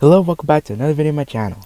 Hello, welcome back to another video on my channel.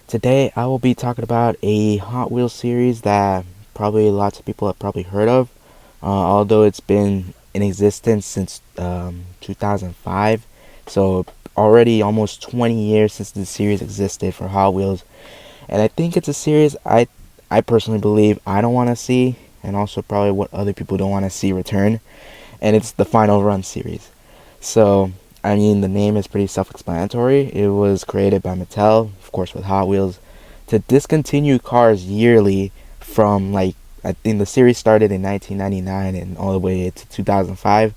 Today I will be talking about a Hot Wheels series that probably lots of people have probably heard of, although it's been in existence since 2005, so already almost 20 years since the series existed for Hot Wheels. And I think it's a series I personally believe I don't want to see, and also probably what other people don't want to see return, and it's the Final Run series. So, I mean, the name is pretty self-explanatory. It was created by Mattel, of course, with Hot Wheels, to discontinue cars yearly from, like, I think the series started in 1999 and all the way to 2005.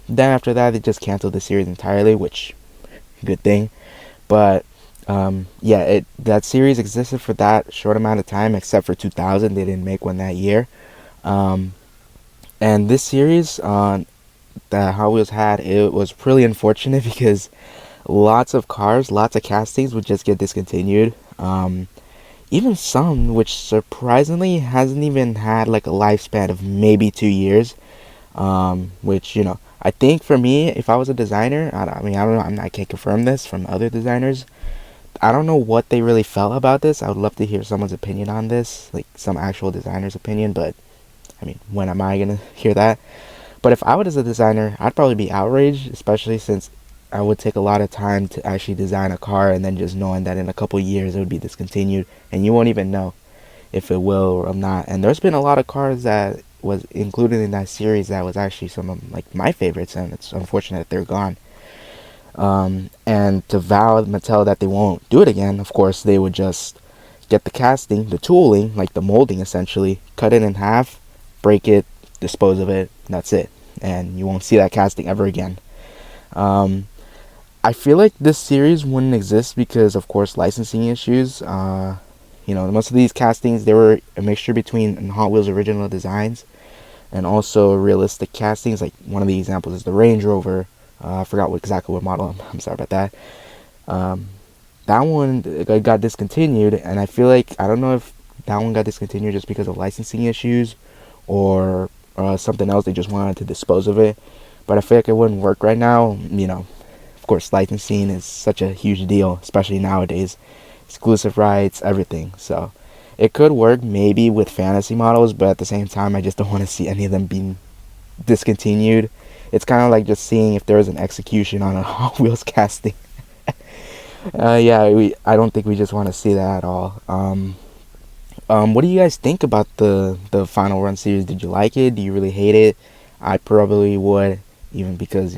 Then after that, they just canceled the series entirely, which, good thing. But, yeah, that series existed for that short amount of time, except for 2000. They didn't make one that year. Um, and this series, that Hot Wheels had, it was really unfortunate because lots of cars, lots of castings would just get discontinued. Even some which surprisingly hasn't even had like a lifespan of maybe 2 years. Which, I think for me, if I was a designer, I mean, I don't know, I can't confirm this from other designers. I don't know what they really felt about this. I would love to hear someone's opinion on this, like some actual designer's opinion, but I mean, when am I gonna hear that? But if I was a designer, I'd probably be outraged, especially since I would take a lot of time to actually design a car, and then just knowing that in a couple years it would be discontinued and you won't even know if it will or not. And there's been a lot of cars that was included in that series that was actually some of like my favorites, and it's unfortunate that they're gone. And to vow Mattel that they won't do it again, of course they would just get the casting, the tooling, like the molding essentially, cut it in half, break it, dispose of it, and that's it. And you won't see that casting ever again. Um, I feel like this series wouldn't exist because, of course, licensing issues. Most of these castings, they were a mixture between Hot Wheels original designs and also realistic castings. Like one of the examples is the Range Rover. I forgot exactly what model. I'm sorry about that. Um, that one got discontinued, and I feel like I don't know if that one got discontinued just because of licensing issues or something else. They just wanted to dispose of it. But I feel like it wouldn't work right now. Of course, licensing is such a huge deal, especially nowadays. Exclusive rights, everything. So it could work maybe with fantasy models, but at the same time, I just don't want to see any of them being discontinued. It's kind of like just seeing if there was an execution on a Hot Wheels casting. I don't think we just want to see that at all. What do you guys think about the Final Run series? Did you like it? Do you really hate it? I probably would, even because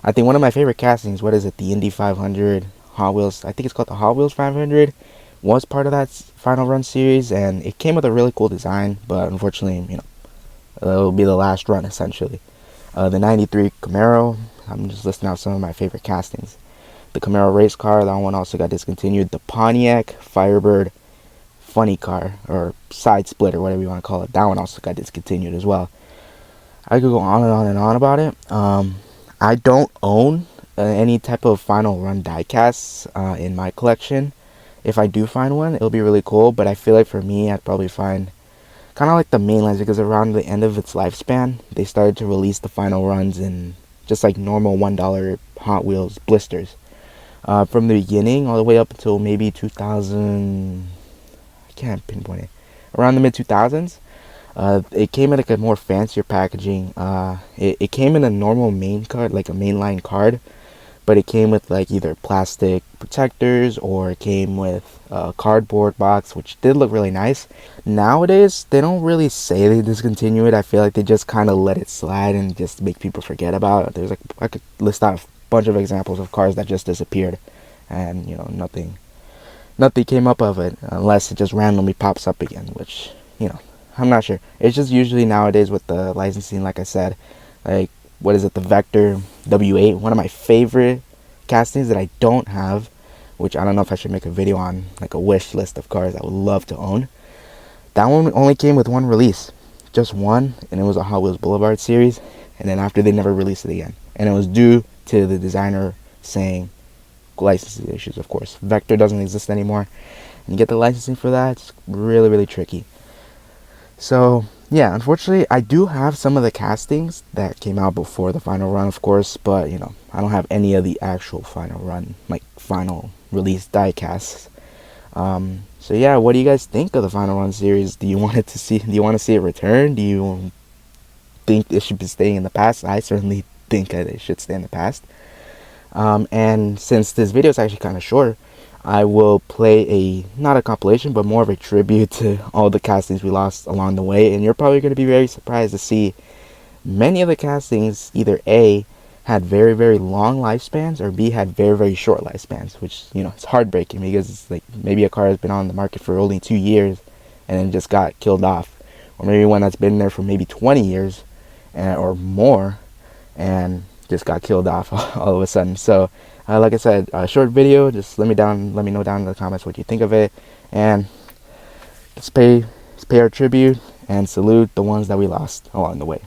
I think one of my favorite castings, what is it, the Indy 500 Hot Wheels? I think it's called the Hot Wheels 500. Was part of that Final Run series, and it came with a really cool design, but unfortunately, it'll be the last run essentially. The '93 Camaro. I'm just listing out some of my favorite castings. The Camaro race car, that one also got discontinued. The Pontiac Firebird funny car, or side split, or whatever you want to call it, that one also got discontinued as well. I could go on and on and on about it. I don't own any type of Final Run diecasts in my collection. If I do find one, it'll be really cool, but I feel like for me, I'd probably find kind of like the mainlines, because around the end of its lifespan, they started to release the Final Runs in just like normal $1 Hot Wheels blisters. From the beginning all the way up until maybe 2000, I can't pinpoint it, around the mid 2000s. It came in like a more fancier packaging. It came in a normal main card, like a mainline card, but it came with like either plastic protectors, or it came with a cardboard box, which did look really nice. Nowadays, they don't really say they discontinue it. I feel like they just kind of let it slide and just make people forget about it. There's like, I could list out a bunch of examples of cars that just disappeared, and nothing came up of it unless it just randomly pops up again, which I'm not sure. It's just usually nowadays with the licensing, like I said, like what is it, the Vector W8, one of my favorite castings that I don't have, which I don't know if I should make a video on, like a wish list of cars I would love to own. That one only came with one release, just one, and it was a Hot Wheels Boulevard series, and then after they never released it again, and it was due to the designer saying licensing issues. Of course, Vector doesn't exist anymore, and you get the licensing for that, it's really, really tricky. So yeah, unfortunately, I do have some of the castings that came out before the Final Run, of course, but I don't have any of the actual Final Run, like final release die-casts. So yeah, what do you guys think of the Final Run series? Do you want it to see? Do you want to see it return? Do you think it should be staying in the past? I certainly think that it should stay in the past. And since this video is actually kind of short, I will play a, not a compilation, but more of a tribute to all the castings we lost along the way. And you're probably going to be very surprised to see many of the castings either A, had very, very long lifespans, or B, had very, very short lifespans, which, you know, it's heartbreaking because it's like maybe a car has been on the market for only 2 years and then just got killed off. Or maybe one that's been there for maybe 20 years or more and just got killed off all of a sudden. So, like I said, a short video. Just let me know down in the comments what you think of it, and let's pay our tribute and salute the ones that we lost along the way.